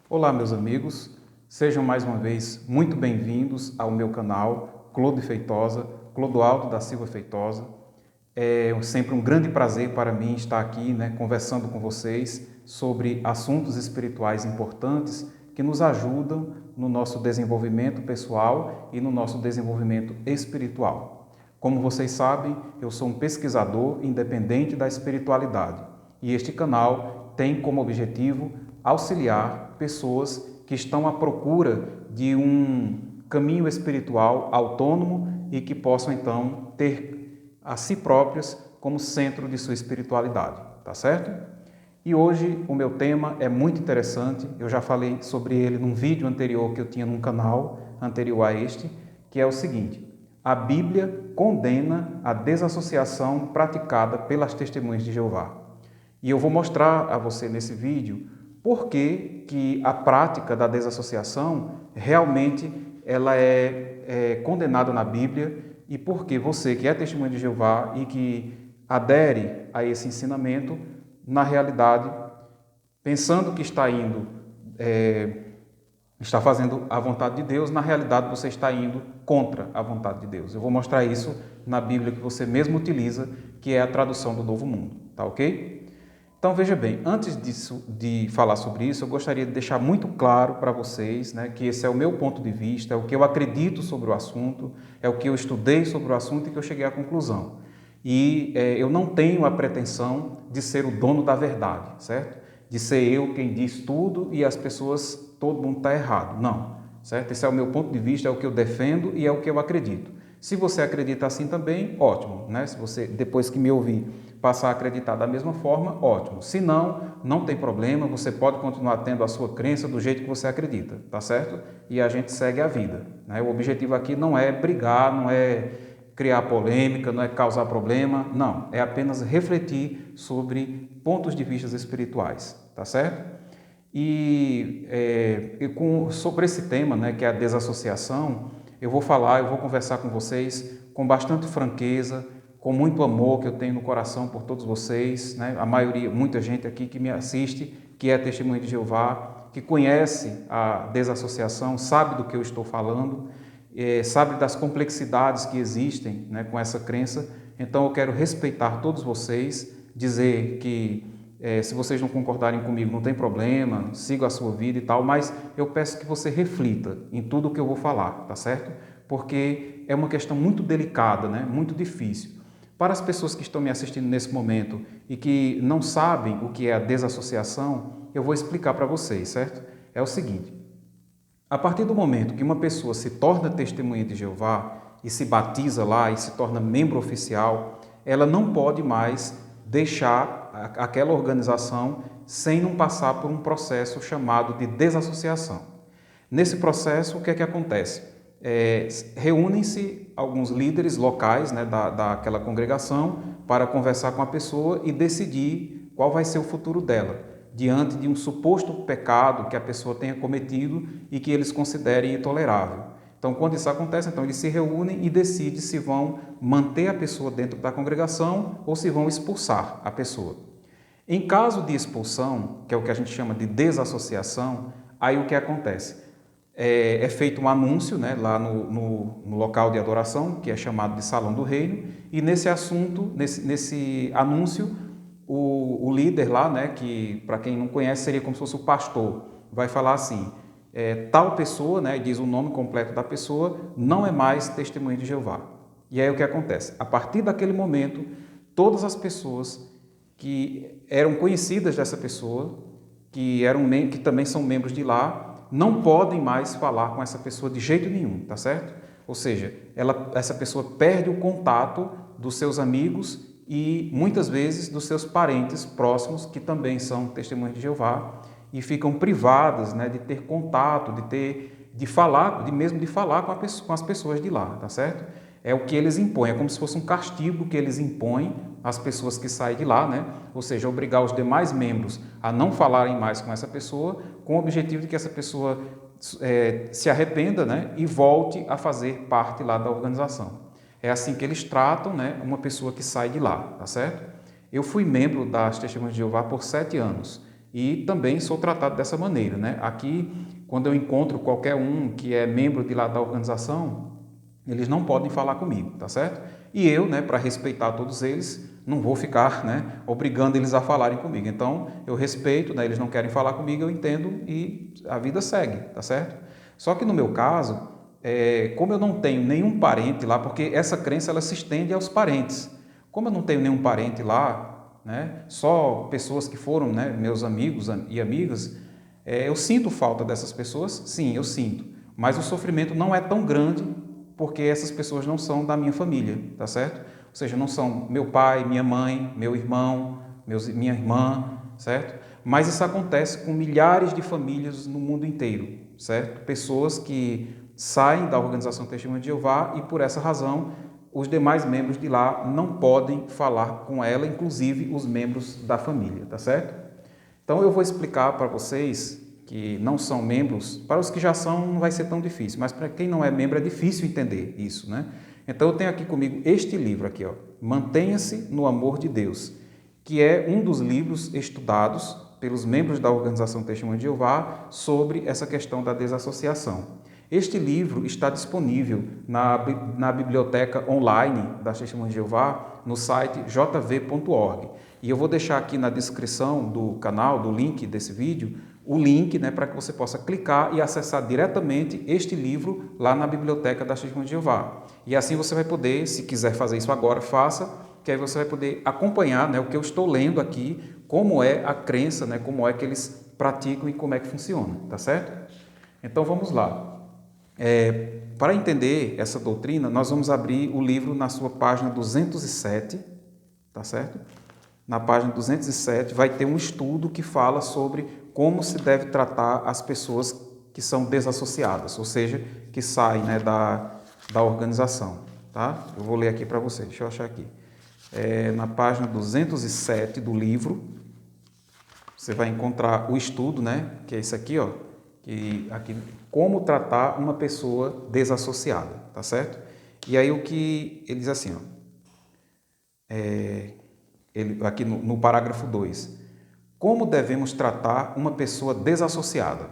Olá, meus amigos, sejam mais uma vez muito bem-vindos ao meu canal Clodo Feitosa, Clodoaldo da Silva Feitosa. É sempre um grande prazer para mim estar aqui, conversando com vocês sobre assuntos espirituais importantes que nos ajudam no nosso desenvolvimento pessoal e no nosso desenvolvimento espiritual. Como vocês sabem, eu sou um pesquisador independente da espiritualidade e este canal tem como objetivo auxiliar pessoas que estão à procura de um caminho espiritual autônomo e que possam então ter a si próprias como centro de sua espiritualidade, tá certo? E hoje o meu tema é muito interessante, eu já falei sobre ele num vídeo anterior que eu tinha num canal anterior a este, que é o seguinte: a Bíblia condena a desassociação praticada pelas testemunhas de Jeová. E eu vou mostrar a você nesse vídeo por que a prática da desassociação realmente ela é condenada na Bíblia e por que você que é testemunha de Jeová e que adere a esse ensinamento, na realidade, pensando que está fazendo a vontade de Deus, na realidade você está indo contra a vontade de Deus. Eu vou mostrar isso na Bíblia que você mesmo utiliza, que é a tradução do Novo Mundo, tá ok? Então veja bem, antes de falar sobre isso, eu gostaria de deixar muito claro para vocês, que esse é o meu ponto de vista, é o que eu acredito sobre o assunto, é o que eu estudei sobre o assunto e que eu cheguei à conclusão. E eu não tenho a pretensão de ser o dono da verdade, certo? De ser eu quem diz tudo e as pessoas, todo mundo está errado. Não, certo? Esse é o meu ponto de vista, é o que eu defendo e é o que eu acredito. Se você acredita assim também, ótimo, né? Se você, depois que me ouvir, passar a acreditar da mesma forma, ótimo. Se não, não tem problema, você pode continuar tendo a sua crença do jeito que você acredita, tá certo? E a gente segue a vida, né? O objetivo aqui não é brigar, não é criar polêmica, não é causar problema, não. É apenas refletir sobre pontos de vista espirituais, tá certo? Sobre esse tema, que é a desassociação, eu vou conversar com vocês com bastante franqueza, com muito amor que eu tenho no coração por todos vocês, né? A maioria, muita gente aqui que me assiste, que é testemunha de Jeová, que conhece a desassociação, sabe do que eu estou falando, sabe das complexidades que existem, com essa crença. Então eu quero respeitar todos vocês, dizer que se vocês não concordarem comigo, não tem problema, siga a sua vida e tal, mas eu peço que você reflita em tudo o que eu vou falar, tá certo? Porque é uma questão muito delicada, muito difícil. Para as pessoas que estão me assistindo nesse momento e que não sabem o que é a desassociação, eu vou explicar para vocês, certo? É o seguinte: a partir do momento que uma pessoa se torna testemunha de Jeová e se batiza lá e se torna membro oficial, ela não pode mais deixar aquela organização sem não passar por um processo chamado de desassociação. Nesse processo, o que é que acontece? Reúnem-se alguns líderes locais, daquela congregação para conversar com a pessoa e decidir qual vai ser o futuro dela, diante de um suposto pecado que a pessoa tenha cometido e que eles considerem intolerável. Então, quando isso acontece, então eles se reúnem e decidem se vão manter a pessoa dentro da congregação ou se vão expulsar a pessoa. Em caso de expulsão, que é o que a gente chama de desassociação, aí o que acontece? É feito um anúncio, lá no local de adoração, que é chamado de Salão do Reino, e nesse anúncio, o líder lá, que para quem não conhece seria como se fosse o pastor, vai falar assim: tal pessoa, diz o nome completo da pessoa, não é mais testemunha de Jeová. E aí o que acontece? A partir daquele momento, todas as pessoas que eram conhecidas dessa pessoa, que também são membros de lá, não podem mais falar com essa pessoa de jeito nenhum, tá certo? Ou seja, essa pessoa perde o contato dos seus amigos e muitas vezes dos seus parentes próximos, que também são testemunhas de Jeová, e ficam privadas, de ter contato, de falar com as pessoas de lá, tá certo? É o que eles impõem, é como se fosse um castigo que eles impõem às pessoas que saem de lá, Ou seja, obrigar os demais membros a não falarem mais com essa pessoa, com o objetivo de que essa pessoa se arrependa, e volte a fazer parte lá da organização. É assim que eles tratam, uma pessoa que sai de lá, tá certo? Eu fui membro das Testemunhas de Jeová por 7 anos e também sou tratado dessa maneira, né? Aqui, quando eu encontro qualquer um que é membro de lá da organização, eles não podem falar comigo, tá certo? E eu, né, para respeitar todos eles, não vou ficar, né, obrigando eles a falarem comigo. Então, eu respeito, né, eles não querem falar comigo, eu entendo e a vida segue, tá certo? Só que no meu caso, como eu não tenho nenhum parente lá, porque essa crença ela se estende aos parentes. Como eu não tenho nenhum parente lá, né, só pessoas que foram, né, meus amigos e amigas, eu sinto falta dessas pessoas, sim, eu sinto. Mas o sofrimento não é tão grande porque essas pessoas não são da minha família, tá certo? Ou seja, não são meu pai, minha mãe, meu irmão, minha irmã, certo? Mas isso acontece com milhares de famílias no mundo inteiro, certo? Pessoas que saem da organização Testemunha de Jeová e por essa razão os demais membros de lá não podem falar com ela, inclusive os membros da família, tá certo? Então eu vou explicar para vocês que não são membros, para os que já são não vai ser tão difícil, mas para quem não é membro é difícil entender isso, né? Então eu tenho aqui comigo este livro aqui, ó, Mantenha-se no Amor de Deus, que é um dos livros estudados pelos membros da organização Testemunha de Jeová sobre essa questão da desassociação. Este livro está disponível na biblioteca online da Testemunha de Jeová, no site jv.org. E eu vou deixar aqui na descrição do canal, do link desse vídeo, o link, né, para que você possa clicar e acessar diretamente este livro lá na biblioteca da Testemunha de Jeová. E assim você vai poder, se quiser fazer isso agora, faça, que aí você vai poder acompanhar, né, o que eu estou lendo aqui, como é a crença, né, como é que eles praticam e como é que funciona, tá certo? Então vamos lá. Para entender essa doutrina, nós vamos abrir o livro na sua página 207, tá certo? Na página 207 vai ter um estudo que fala sobre como se deve tratar as pessoas que são desassociadas, ou seja, que saem, né, da organização, tá? Eu vou ler aqui para vocês, deixa eu achar aqui. Na página 207 do livro, você vai encontrar o estudo, né, que é esse aqui, ó, que aqui, como tratar uma pessoa desassociada, tá certo? E aí o que ele diz assim, ó, aqui no parágrafo 2, como devemos tratar uma pessoa desassociada?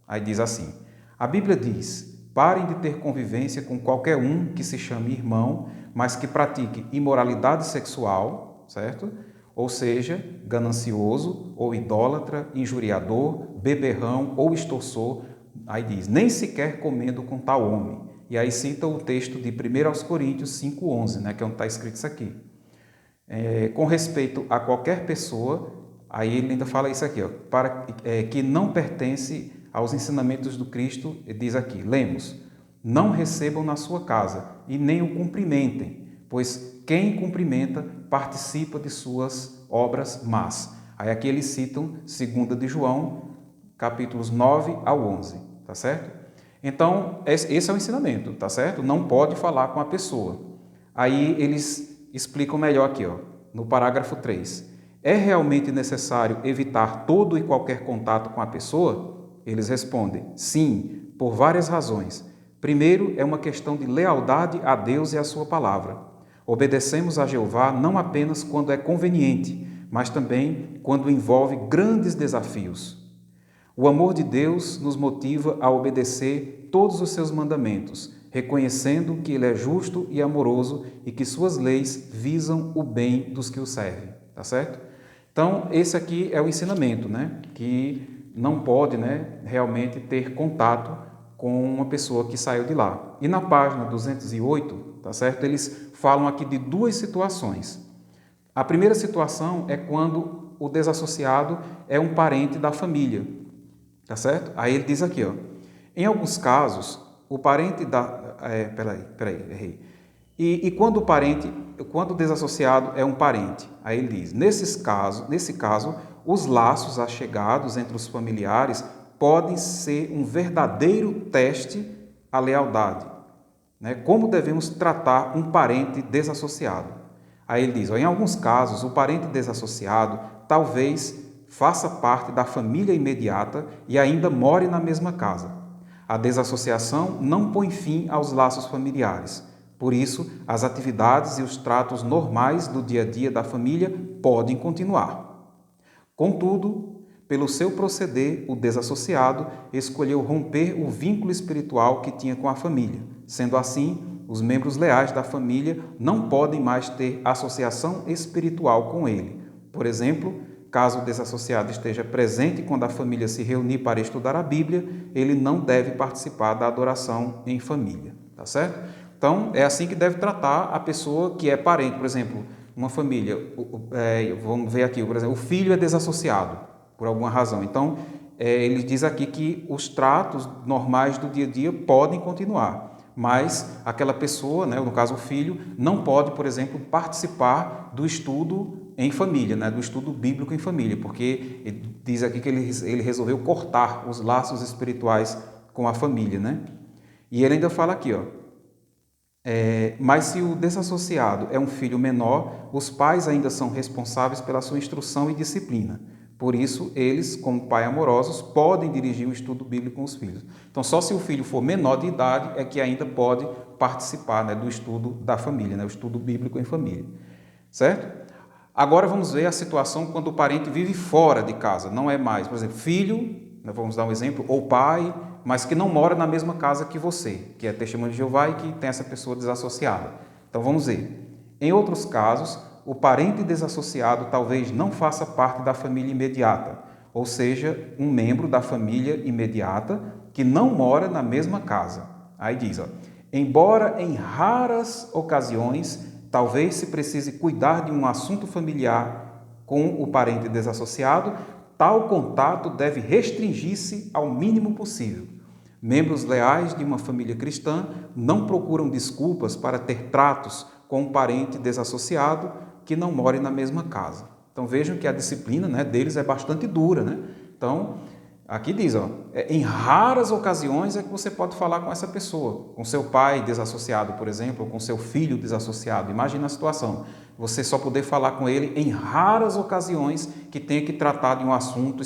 Aí diz assim, a Bíblia diz, parem de ter convivência com qualquer um que se chame irmão, mas que pratique imoralidade sexual, certo? Ou seja, ganancioso ou idólatra, injuriador, beberrão ou extorsor. Aí diz, nem sequer comendo com tal homem. E aí cita o texto de 1 Coríntios 5,11, né, que é onde está escrito isso aqui. Com respeito a qualquer pessoa, aí ele ainda fala isso aqui, ó, que não pertence aos ensinamentos do Cristo, diz aqui, lemos, não recebam na sua casa e nem o cumprimentem, pois quem cumprimenta participa de suas obras más. Aí aqui eles citam 2 de João, capítulos 9 ao 11, tá certo? Então, esse é o ensinamento, tá certo? Não pode falar com a pessoa. Aí eles explicam melhor aqui, ó, no parágrafo 3. É realmente necessário evitar todo e qualquer contato com a pessoa? Eles respondem, sim, por várias razões. Primeiro, é uma questão de lealdade a Deus e à sua palavra. Obedecemos a Jeová não apenas quando é conveniente, mas também quando envolve grandes desafios. O amor de Deus nos motiva a obedecer todos os seus mandamentos, reconhecendo que Ele é justo e amoroso e que suas leis visam o bem dos que o servem, tá certo? Então, esse aqui é o ensinamento, né? Que não pode, né, realmente ter contato com uma pessoa que saiu de lá. E na página 208, tá certo? Eles falam aqui de duas situações. A primeira situação é quando o desassociado é um parente da família, tá certo? Aí ele diz aqui, ó, em alguns casos, o parente da... errei. E quando o desassociado é um parente? Aí ele diz, nesse caso, os laços achegados entre os familiares podem ser um verdadeiro teste à lealdade. Né? Como devemos tratar um parente desassociado? Aí ele diz, ó, em alguns casos, o parente desassociado talvez faça parte da família imediata e ainda more na mesma casa. A desassociação não põe fim aos laços familiares. Por isso, as atividades e os tratos normais do dia a dia da família podem continuar. Contudo, pelo seu proceder, o desassociado escolheu romper o vínculo espiritual que tinha com a família. Sendo assim, os membros leais da família não podem mais ter associação espiritual com ele. Por exemplo, caso o desassociado esteja presente quando a família se reunir para estudar a Bíblia, ele não deve participar da adoração em família, tá certo? Então, é assim que deve tratar a pessoa que é parente. Por exemplo, uma família, vamos ver aqui, por exemplo, o filho é desassociado por alguma razão. Então, ele diz aqui que os tratos normais do dia a dia podem continuar, mas aquela pessoa, né, no caso o filho, não pode, por exemplo, participar do estudo em família, né, do estudo bíblico em família, porque ele diz aqui que ele resolveu cortar os laços espirituais com a família, né? E ele ainda fala aqui, ó, mas se o desassociado é um filho menor, os pais ainda são responsáveis pela sua instrução e disciplina. Por isso, eles, como pais amorosos, podem dirigir o estudo bíblico com os filhos. Então, só se o filho for menor de idade é que ainda pode participar, né, do estudo da família, né, o estudo bíblico em família. Certo? Agora vamos ver a situação quando o parente vive fora de casa, não é mais, por exemplo, filho, né, vamos dar um exemplo, ou pai, mas que não mora na mesma casa que você, que é testemunho de Jeová e que tem essa pessoa desassociada. Então vamos ver. Em outros casos, o parente desassociado talvez não faça parte da família imediata, ou seja, um membro da família imediata que não mora na mesma casa. Aí diz, ó, embora em raras ocasiões talvez se precise cuidar de um assunto familiar com o parente desassociado, tal contato deve restringir-se ao mínimo possível. Membros leais de uma família cristã não procuram desculpas para ter tratos com um parente desassociado que não more na mesma casa. Então vejam que a disciplina, né, deles é bastante dura, né? Então, aqui diz, ó, em raras ocasiões é que você pode falar com essa pessoa, com seu pai desassociado, por exemplo, ou com seu filho desassociado. Imagina a situação, você só poder falar com ele em raras ocasiões que tenha que tratar de um assunto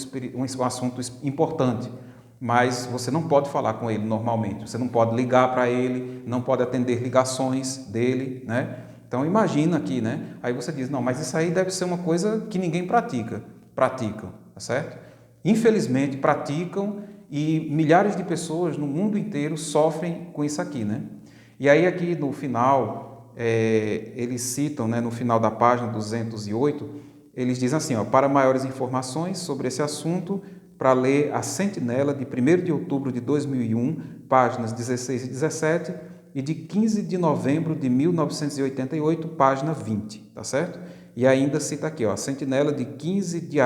importante, mas você não pode falar com ele normalmente, você não pode ligar para ele, não pode atender ligações dele, né? Então imagina aqui, né? Aí você diz, não, mas isso aí deve ser uma coisa que ninguém pratica. Praticam, tá certo? Infelizmente praticam e milhares de pessoas no mundo inteiro sofrem com isso aqui, né? E aí aqui no final, eles citam, né, no final da página 208, eles dizem assim, ó, para maiores informações sobre esse assunto, para ler a Sentinela de 1º de outubro de 2001, páginas 16 e 17, e de 15 de novembro de 1988, página 20, tá certo? E ainda cita aqui, ó, a Sentinela de 15 de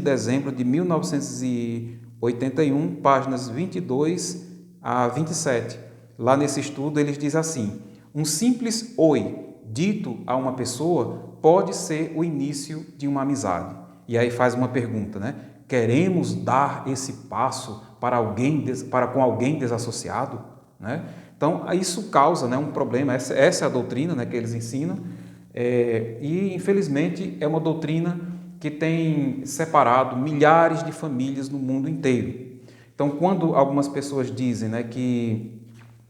dezembro de 1981, páginas 22 a 27. Lá nesse estudo eles dizem assim, um simples oi dito a uma pessoa pode ser o início de uma amizade. E aí faz uma pergunta, né? Queremos dar esse passo para com alguém desassociado, né? Então, isso causa, né, um problema. Essa é a doutrina, né, que eles ensinam, e, infelizmente, é uma doutrina que tem separado milhares de famílias no mundo inteiro. Então, quando algumas pessoas dizem, né, que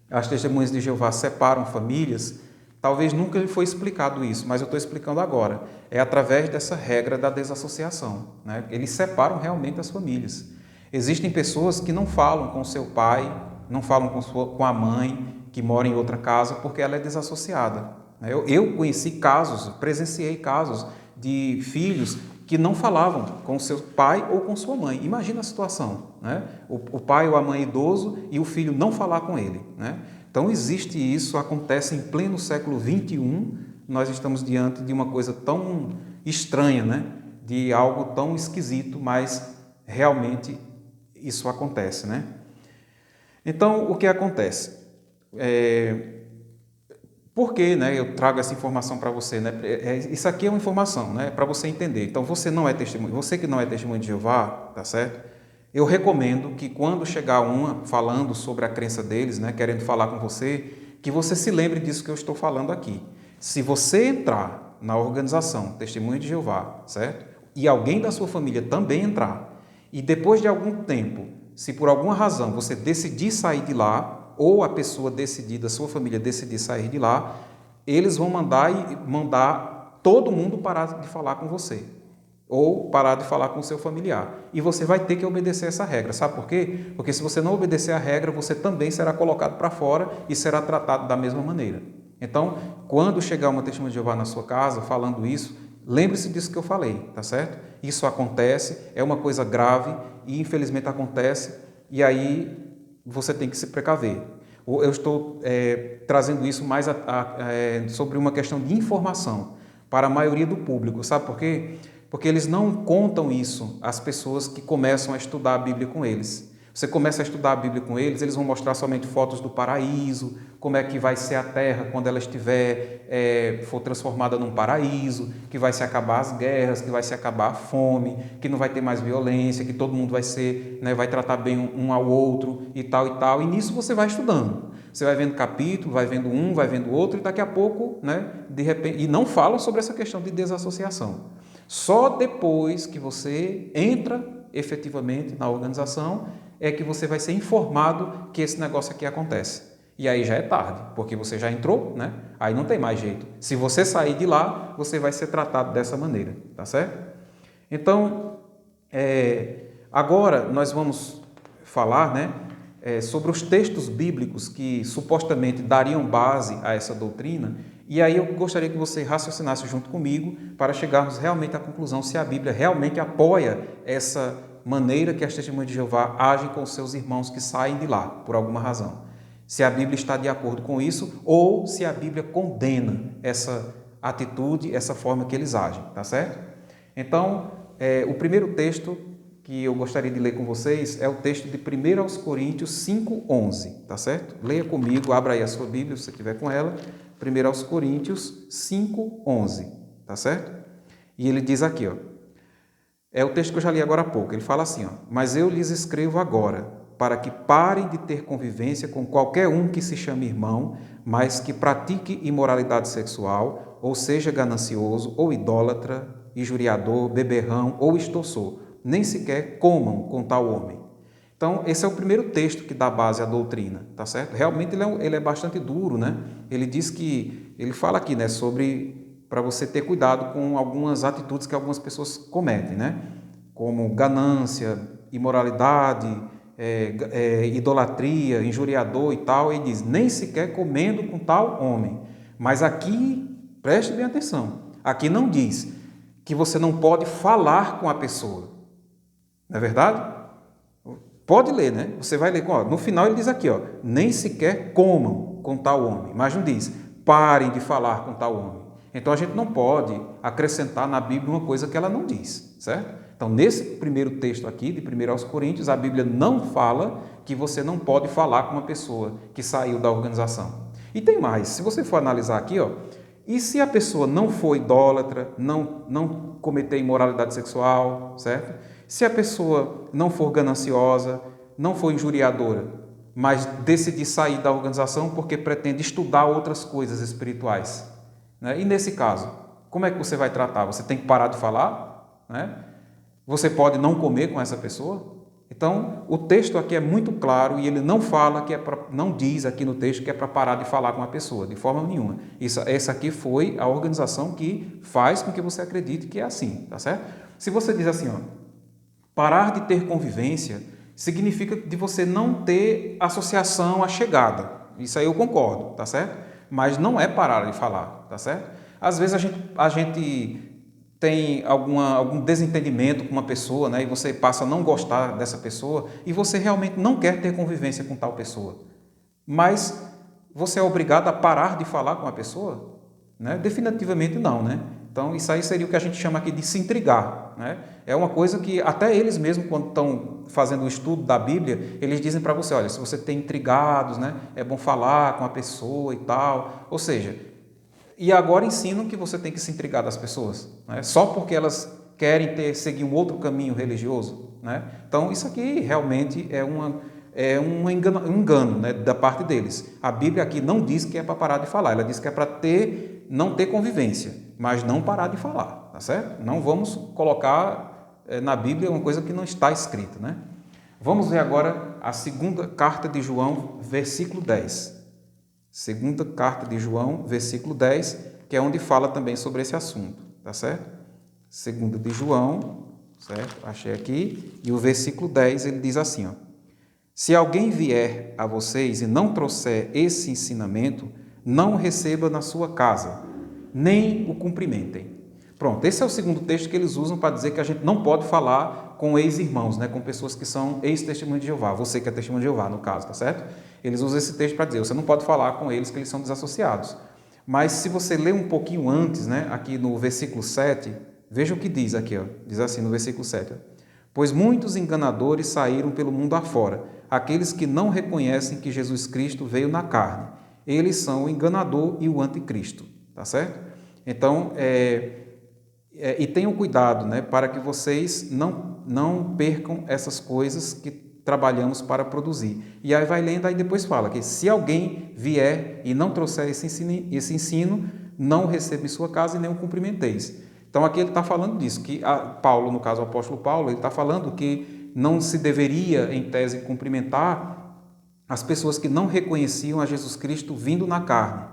as testemunhas de Jeová separam famílias, talvez nunca lhe foi explicado isso, mas eu estou explicando agora. É através dessa regra da desassociação, né? Eles separam realmente as famílias. Existem pessoas que não falam com seu pai, não falam com a mãe, que mora em outra casa, porque ela é desassociada. Eu conheci casos, presenciei casos de filhos que não falavam com seu pai ou com sua mãe. Imagina a situação, né? O pai ou a mãe idoso e o filho não falar com ele, né? Então, existe isso, acontece em pleno século XXI, nós estamos diante de uma coisa tão estranha, né? De algo tão esquisito, mas realmente isso acontece, né? Então, o que acontece? Por que, né, eu trago essa informação para você, né? Isso aqui é uma informação, né, para você entender. Então, você que não é testemunho de Jeová, tá certo? Eu recomendo que quando chegar uma falando sobre a crença deles, né, querendo falar com você, que você se lembre disso que eu estou falando aqui. Se você entrar na organização Testemunho de Jeová, certo? E alguém da sua família também entrar, e depois de algum tempo, se por alguma razão você decidir sair de lá, ou a pessoa decidir, da sua família decidir sair de lá, eles vão mandar todo mundo parar de falar com você. ou parar de falar com o seu familiar. E você vai ter que obedecer essa regra. Sabe por quê? Porque se você não obedecer a regra, você também será colocado para fora e será tratado da mesma maneira. Então, quando chegar uma testemunha de Jeová na sua casa falando isso, lembre-se disso que eu falei, tá certo? Isso acontece, é uma coisa grave e infelizmente acontece, e aí você tem que se precaver. Eu estou trazendo isso mais sobre uma questão de informação para a maioria do público. Sabe por quê? Porque eles não contam isso às pessoas que começam a estudar a Bíblia com eles. Você começa a estudar a Bíblia com eles vão mostrar somente fotos do paraíso, como é que vai ser a terra quando ela for transformada num paraíso, que vai se acabar as guerras, que vai se acabar a fome, que não vai ter mais violência, que todo mundo vai tratar bem um ao outro e tal e tal. E nisso você vai estudando. Você vai vendo capítulo, vai vendo um, vai vendo outro, e daqui a pouco, de repente, e não falam sobre essa questão de desassociação. Só depois que você entra efetivamente na organização é que você vai ser informado que esse negócio aqui acontece. E aí já é tarde, porque você já entrou, Aí não tem mais jeito. Se você sair de lá, você vai ser tratado dessa maneira, tá certo? Então, agora nós vamos falar, sobre os textos bíblicos que supostamente dariam base a essa doutrina. E aí eu gostaria que você raciocinasse junto comigo para chegarmos realmente à conclusão se a Bíblia realmente apoia essa maneira que as testemunhas de Jeová agem com os seus irmãos que saem de lá, por alguma razão. Se a Bíblia está de acordo com isso ou se a Bíblia condena essa atitude, essa forma que eles agem, tá certo? Então, o primeiro texto que eu gostaria de ler com vocês é o texto de 1 aos Coríntios 5:11, tá certo? Leia comigo, abra aí a sua Bíblia, se você tiver com ela, 1 aos Coríntios 5:11, tá certo? E ele diz aqui, é o texto que eu já li agora há pouco, ele fala assim, mas eu lhes escrevo agora, para que parem de ter convivência com qualquer um que se chame irmão, mas que pratique imoralidade sexual, ou seja ganancioso, ou idólatra, injuriador, beberrão ou extorsor, nem sequer comam com tal homem. Então, esse é o primeiro texto que dá base à doutrina, tá certo? Realmente ele é bastante duro, ele fala aqui, sobre para você ter cuidado com algumas atitudes que algumas pessoas cometem, como ganância, imoralidade, idolatria, injuriador e tal, e diz, nem sequer comendo com tal homem. Mas aqui, preste bem atenção, aqui não diz que você não pode falar com a pessoa, não é verdade? Pode ler, Você vai ler, no final ele diz aqui, nem sequer comam com tal homem, mas não diz, parem de falar com tal homem. Então a gente não pode acrescentar na Bíblia uma coisa que ela não diz, certo? Então nesse primeiro texto aqui, de 1 aos Coríntios, a Bíblia não fala que você não pode falar com uma pessoa que saiu da organização. E tem mais, se você for analisar aqui, e se a pessoa não for idólatra, não cometer imoralidade sexual, certo? Se a pessoa não for gananciosa, não for injuriadora, mas decidir sair da organização porque pretende estudar outras coisas espirituais, E nesse caso, como é que você vai tratar? Você tem que parar de falar, Você pode não comer com essa pessoa? Então, o texto aqui é muito claro e ele não fala não diz aqui no texto que é para parar de falar com a pessoa, de forma nenhuma. Essa aqui foi a organização que faz com que você acredite que é assim, tá certo? Se você diz assim, parar de ter convivência significa de você não ter associação achegada. Isso aí eu concordo, tá certo? Mas não é parar de falar, tá certo? Às vezes a gente tem algum desentendimento com uma pessoa, e você passa a não gostar dessa pessoa e você realmente não quer ter convivência com tal pessoa. Mas você é obrigado a parar de falar com a pessoa? Definitivamente não, Então, isso aí seria o que a gente chama aqui de se intrigar, É uma coisa que até eles mesmos, quando estão fazendo o estudo da Bíblia, eles dizem para você, olha, se você tem intrigados, é bom falar com a pessoa e tal. Ou seja, e agora ensinam que você tem que se intrigar das pessoas, só porque elas querem seguir um outro caminho religioso, Então, isso aqui realmente é um engano, da parte deles. A Bíblia aqui não diz que é para parar de falar, ela diz que é para não ter convivência, mas não parar de falar, tá certo? Não vamos colocar na Bíblia uma coisa que não está escrita, Vamos ver agora a segunda carta de João, versículo 10. Segunda carta de João, versículo 10, que é onde fala também sobre esse assunto, tá certo? Segunda de João, certo? Achei aqui. E o versículo 10, ele diz assim, ó: se alguém vier a vocês e não trouxer esse ensinamento, não o receba na sua casa, nem o cumprimentem. Pronto, esse é o segundo texto que eles usam para dizer que a gente não pode falar com ex-irmãos, né, com pessoas que são ex-testemunhas de Jeová, você que é testemunha de Jeová, no caso, tá certo? Eles usam esse texto para dizer, você não pode falar com eles que eles são desassociados. Mas se você ler um pouquinho antes, né, aqui no versículo 7, veja o que diz aqui, ó, diz assim no versículo 7, ó: pois muitos enganadores saíram pelo mundo afora, aqueles que não reconhecem que Jesus Cristo veio na carne. Eles são o enganador e o anticristo, tá certo? Então, e tenham cuidado, né, para que vocês não percam essas coisas que trabalhamos para produzir. E aí vai lendo, aí depois fala que se alguém vier e não trouxer esse ensino, não o receba em sua casa e nem o cumprimenteis. Então aqui ele está falando disso, que Paulo, no caso o apóstolo Paulo, ele está falando que não se deveria, em tese, cumprimentar as pessoas que não reconheciam a Jesus Cristo vindo na carne,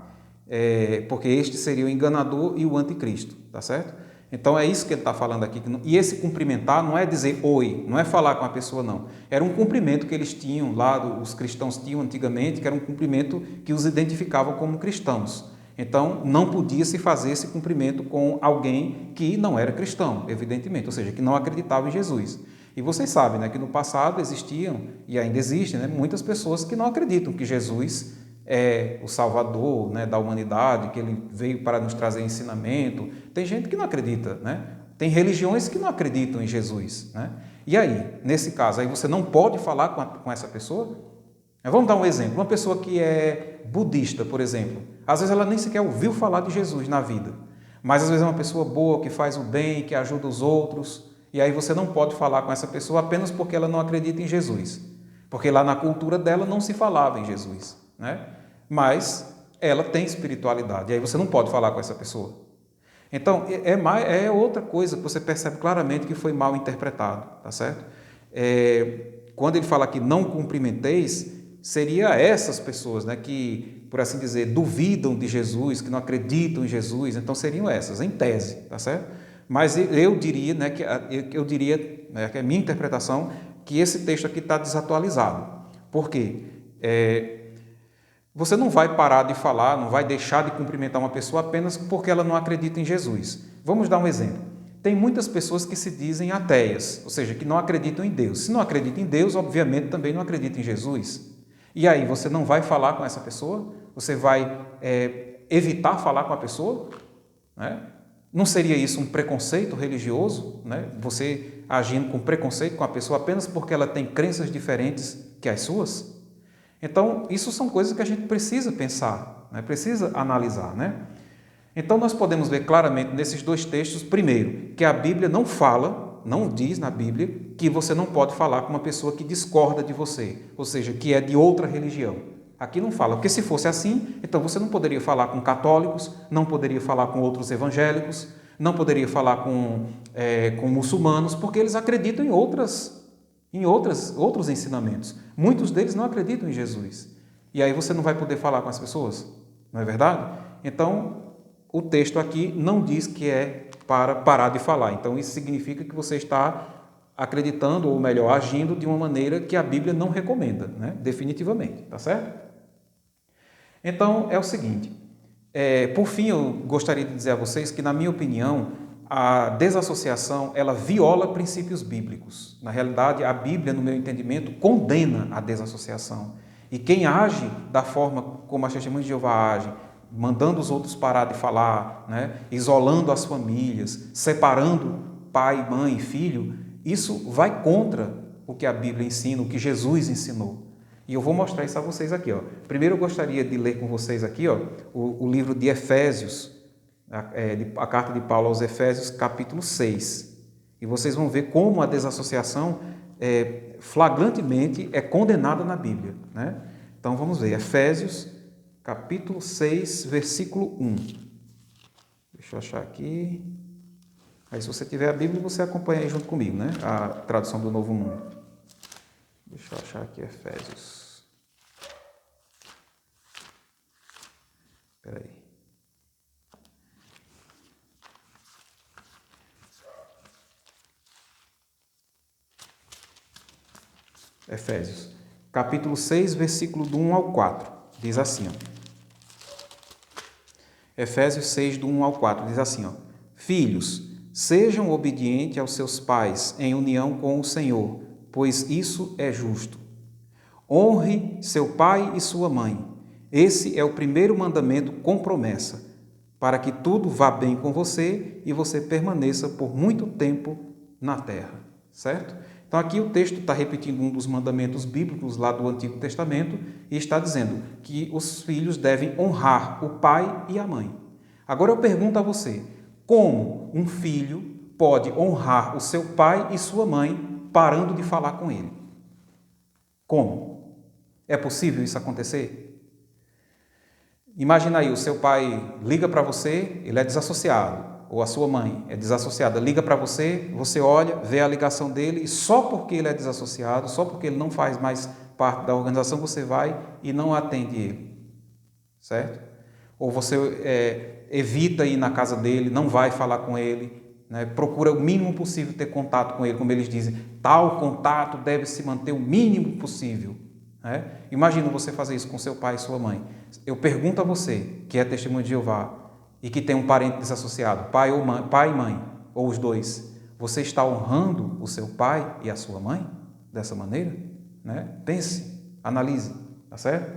porque este seria o enganador e o anticristo, tá certo? Então é isso que ele está falando aqui. E esse cumprimentar não é dizer oi, não é falar com a pessoa, não. Era um cumprimento que eles tinham lá, os cristãos tinham antigamente, que era um cumprimento que os identificava como cristãos. Então não podia se fazer esse cumprimento com alguém que não era cristão, evidentemente, ou seja, que não acreditava em Jesus. E vocês sabem, né, que no passado existiam, e ainda existem, né, muitas pessoas que não acreditam que Jesus é o Salvador, né, da humanidade, que ele veio para nos trazer ensinamento. Tem gente que não acredita, né? Tem religiões que não acreditam em Jesus, né? E aí, nesse caso, aí você não pode falar com essa pessoa? Vamos dar um exemplo. Uma pessoa que é budista, por exemplo, às vezes ela nem sequer ouviu falar de Jesus na vida, mas às vezes é uma pessoa boa, que faz o bem, que ajuda os outros, e aí você não pode falar com essa pessoa apenas porque ela não acredita em Jesus, porque lá na cultura dela não se falava em Jesus, né? Mas ela tem espiritualidade, e aí você não pode falar com essa pessoa. Então, é outra coisa que você percebe claramente que foi mal interpretado, tá certo? Quando ele fala que não cumprimenteis, seria essas pessoas, né, que, por assim dizer, duvidam de Jesus, que não acreditam em Jesus, então seriam essas, em tese, tá certo? Mas eu diria, né, que a minha interpretação, que esse texto aqui está desatualizado. Por quê? Você não vai parar de falar, não vai deixar de cumprimentar uma pessoa apenas porque ela não acredita em Jesus. Vamos dar um exemplo. Tem muitas pessoas que se dizem ateias, ou seja, que não acreditam em Deus. Se não acredita em Deus, obviamente também não acredita em Jesus. E aí, você não vai falar com essa pessoa? Você vai evitar falar com a pessoa? Né? Não seria isso um preconceito religioso? Né? Você agindo com preconceito com a pessoa apenas porque ela tem crenças diferentes que as suas? Então, isso são coisas que a gente precisa pensar, né? Precisa analisar, né? Então, nós podemos ver claramente nesses dois textos, primeiro, que a Bíblia não fala, não diz na Bíblia, que você não pode falar com uma pessoa que discorda de você, ou seja, que é de outra religião. Aqui não fala, porque se fosse assim, então você não poderia falar com católicos, não poderia falar com outros evangélicos, não poderia falar com muçulmanos, porque eles acreditam em outros ensinamentos. Muitos deles não acreditam em Jesus. E aí você não vai poder falar com as pessoas, não é verdade? Então, o texto aqui não diz que é para parar de falar. Então, isso significa que você está acreditando, ou melhor, agindo de uma maneira que a Bíblia não recomenda, né? Definitivamente, tá certo? Então, é o seguinte, por fim, eu gostaria de dizer a vocês que, na minha opinião, a desassociação, ela viola princípios bíblicos. Na realidade, a Bíblia, no meu entendimento, condena a desassociação. E quem age da forma como as testemunhas de Jeová agem, mandando os outros parar de falar, né? Isolando as famílias, separando pai, mãe e filho, isso vai contra o que a Bíblia ensina, o que Jesus ensinou. E eu vou mostrar isso a vocês aqui. Ó. Primeiro eu gostaria de ler com vocês aqui o livro de Efésios, a carta de Paulo aos Efésios, capítulo 6. E vocês vão ver como a desassociação flagrantemente é condenada na Bíblia. Né? Então vamos ver, Efésios, capítulo 6, versículo 1. Deixa eu achar aqui. Aí se você tiver a Bíblia, você acompanha aí junto comigo, né? A tradução do Novo Mundo. Deixa eu achar aqui Efésios. Espera aí. Efésios, capítulo 6, versículo do 1 ao 4, diz assim, ó. Efésios 6, do 1 ao 4, diz assim, ó. Filhos, sejam obedientes aos seus pais em união com o Senhor, pois isso é justo. Honre seu pai e sua mãe. Esse é o primeiro mandamento com promessa, para que tudo vá bem com você e você permaneça por muito tempo na terra, certo? Então aqui o texto está repetindo um dos mandamentos bíblicos lá do Antigo Testamento e está dizendo que os filhos devem honrar o pai e a mãe. Agora eu pergunto a você, como um filho pode honrar o seu pai e sua mãe parando de falar com ele? Como? É possível isso acontecer? Imagina aí, o seu pai liga para você, ele é desassociado, ou a sua mãe é desassociada, liga para você, você olha, vê a ligação dele e só porque ele é desassociado, só porque ele não faz mais parte da organização, você vai e não atende ele, certo? Ou você evita ir na casa dele, não vai falar com ele, né? Procura o mínimo possível ter contato com ele, como eles dizem, tal contato deve se manter o mínimo possível. Imagina você fazer isso com seu pai e sua mãe. Eu pergunto a você, que é testemunho de Jeová e que tem um parente desassociado, pai e mãe, ou os dois, você está honrando o seu pai e a sua mãe dessa maneira? Pense, analise, tá certo?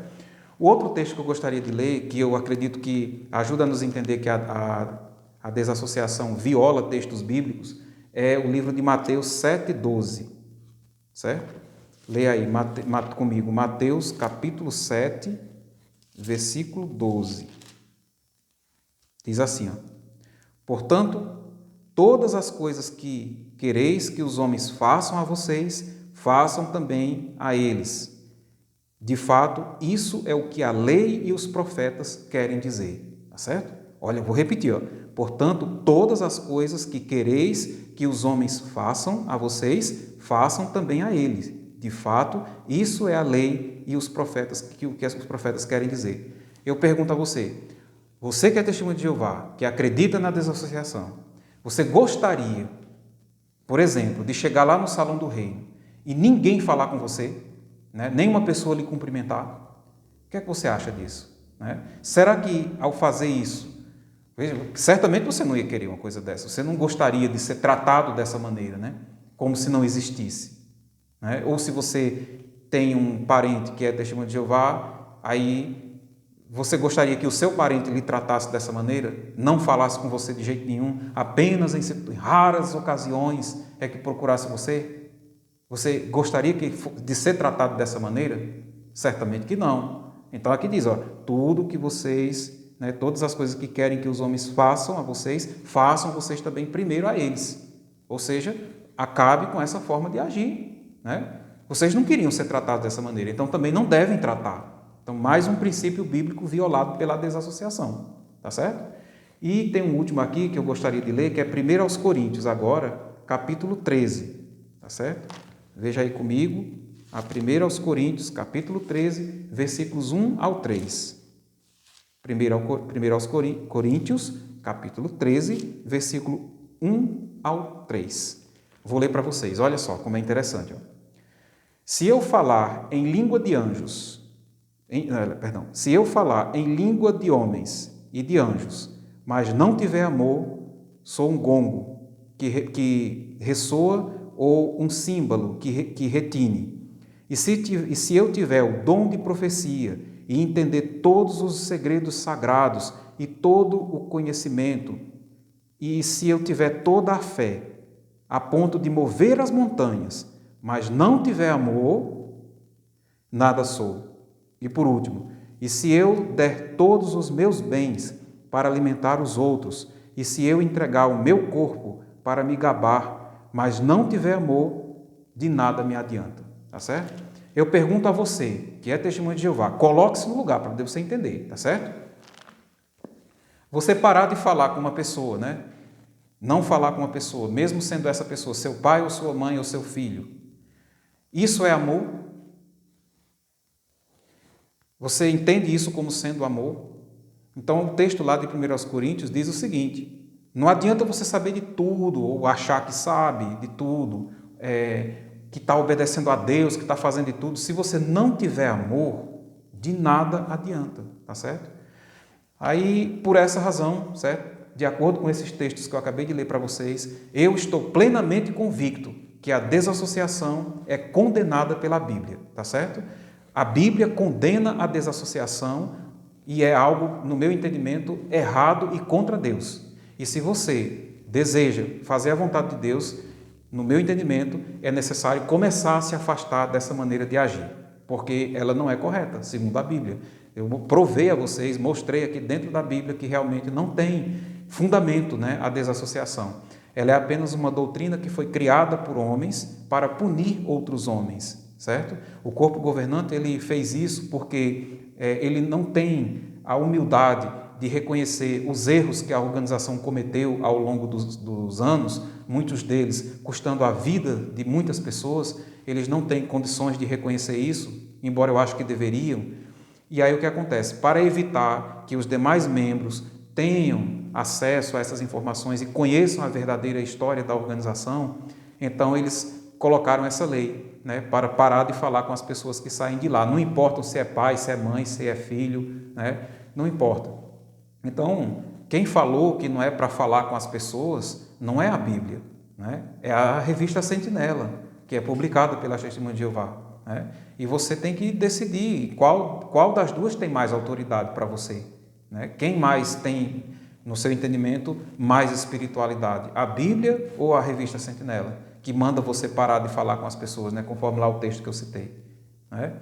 O outro texto que eu gostaria de ler, que eu acredito que ajuda a nos entender que a desassociação viola textos bíblicos, é o livro de Mateus 7,12, certo? Leia aí comigo, Mateus capítulo 7, versículo 12. Diz assim, ó, portanto, todas as coisas que quereis que os homens façam a vocês, façam também a eles. De fato, isso é o que a lei e os profetas querem dizer, tá certo? Olha, eu vou repetir, ó. Portanto, todas as coisas que quereis que os homens façam a vocês, façam também a eles. De fato, isso é a lei e os profetas, o que os profetas querem dizer. Eu pergunto a você, você que é testemunho de Jeová, que acredita na desassociação, você gostaria, por exemplo, de chegar lá no salão do reino e ninguém falar com você, nenhuma pessoa lhe cumprimentar? O que é que você acha disso? Será que ao fazer isso, veja, certamente você não ia querer uma coisa dessa, você não gostaria de ser tratado dessa maneira, como se não existisse? Ou se você tem um parente que é testemunho de Jeová, aí você gostaria que o seu parente lhe tratasse dessa maneira, não falasse com você de jeito nenhum, apenas em raras ocasiões é que procurasse você? Você gostaria de ser tratado dessa maneira? Certamente que não. Então aqui diz, tudo que vocês, todas as coisas que querem que os homens façam a vocês, façam vocês também primeiro a eles. Ou seja, acabe com essa forma de agir. Vocês não queriam ser tratados dessa maneira, então também não devem tratar. Então, mais um princípio bíblico violado pela desassociação, tá certo? E tem um último aqui que eu gostaria de ler, que é 1 aos Coríntios, agora, capítulo 13, tá certo? Veja aí comigo, a 1 aos Coríntios, capítulo 13, versículos 1 ao 3. 1 aos Coríntios, capítulo 13, versículo 1 ao 3. Vou ler para vocês, olha só como é interessante. Se eu falar em língua de anjos, se eu falar em língua de homens e de anjos, mas não tiver amor, sou um gongo que ressoa ou um símbolo que retine. E se eu tiver o dom de profecia e entender todos os segredos sagrados e todo o conhecimento, e se eu tiver toda a fé, a ponto de mover as montanhas, mas não tiver amor, nada sou. E por último, e se eu der todos os meus bens para alimentar os outros, e se eu entregar o meu corpo para me gabar, mas não tiver amor, de nada me adianta. Tá certo? Eu pergunto a você, que é testemunho de Jeová, coloque-se no lugar para você entender, tá certo? Você parar de falar com uma pessoa, não falar com uma pessoa, mesmo sendo essa pessoa seu pai ou sua mãe ou seu filho, isso é amor? Você entende isso como sendo amor? Então, o texto lá de 1 Coríntios diz o seguinte, não adianta você saber de tudo ou achar que sabe de tudo, que está obedecendo a Deus, que está fazendo de tudo. Se você não tiver amor, de nada adianta, tá certo? Aí, por essa razão, certo? De acordo com esses textos que eu acabei de ler para vocês, eu estou plenamente convicto que a desassociação é condenada pela Bíblia, tá certo? A Bíblia condena a desassociação e é algo, no meu entendimento, errado e contra Deus. E se você deseja fazer a vontade de Deus, no meu entendimento, é necessário começar a se afastar dessa maneira de agir, porque ela não é correta, segundo a Bíblia. Eu provei a vocês, mostrei aqui dentro da Bíblia que realmente não tem fundamento, né, a desassociação. Ela é apenas uma doutrina que foi criada por homens para punir outros homens, certo? O corpo governante ele fez isso porque ele não tem a humildade de reconhecer os erros que a organização cometeu ao longo dos anos, muitos deles custando a vida de muitas pessoas. Eles não têm condições de reconhecer isso, embora eu acho que deveriam. E aí o que acontece? Para evitar que os demais membros tenham acesso a essas informações e conheçam a verdadeira história da organização, então eles colocaram essa lei, né, para parar de falar com as pessoas que saem de lá. Não importa se é pai, se é mãe, se é filho, né, não importa. Então, quem falou que não é para falar com as pessoas não é a Bíblia, né? É a revista Sentinela, que é publicada pela Testemunha de Jeová, né? E você tem que decidir qual das duas tem mais autoridade para você, né? Quem mais tem, no seu entendimento, mais espiritualidade? A Bíblia ou a revista Sentinela, que manda você parar de falar com as pessoas, né? Conforme lá o texto que eu citei, né?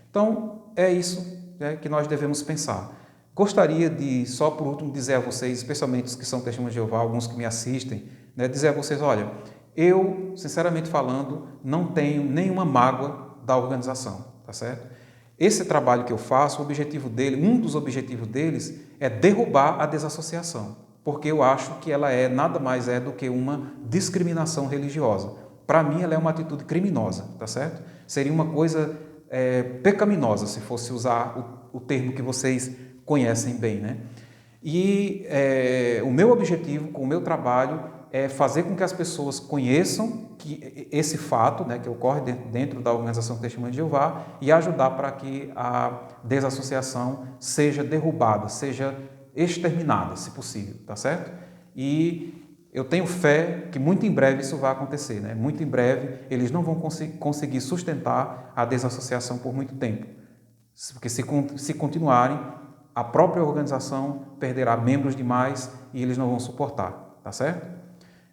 Então, é isso, né, que nós devemos pensar. Gostaria de, só por último, dizer a vocês, especialmente os que são testemunhas de Jeová, alguns que me assistem, né, dizer a vocês, olha, eu, sinceramente falando, não tenho nenhuma mágoa da organização, tá certo? Esse trabalho que eu faço, o objetivo dele, um dos objetivos deles é derrubar a desassociação, porque eu acho que ela nada mais é do que uma discriminação religiosa. Para mim, ela é uma atitude criminosa, tá certo? Seria uma coisa pecaminosa, se fosse usar o termo que vocês conhecem bem, né? E o meu objetivo com o meu trabalho é fazer com que as pessoas conheçam que esse fato, né, que ocorre dentro da Organização Testemunha de Jeová e ajudar para que a desassociação seja derrubada, seja exterminada, se possível, tá certo? E eu tenho fé que muito em breve isso vai acontecer, né? Muito em breve eles não vão conseguir sustentar a desassociação por muito tempo, porque se continuarem, a própria organização perderá membros demais e eles não vão suportar, tá certo?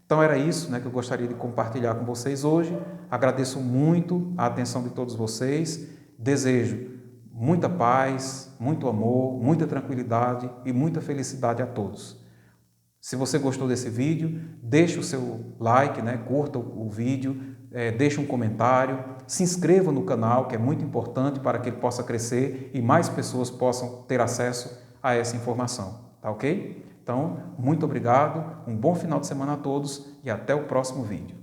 Então era isso, né, que eu gostaria de compartilhar com vocês hoje. Agradeço muito a atenção de todos vocês. Desejo muita paz, muito amor, muita tranquilidade e muita felicidade a todos. Se você gostou desse vídeo, deixe o seu like, né, curta o vídeo, deixe um comentário, se inscreva no canal, que é muito importante para que ele possa crescer e mais pessoas possam ter acesso a essa informação, tá ok? Então, muito obrigado, um bom final de semana a todos e até o próximo vídeo.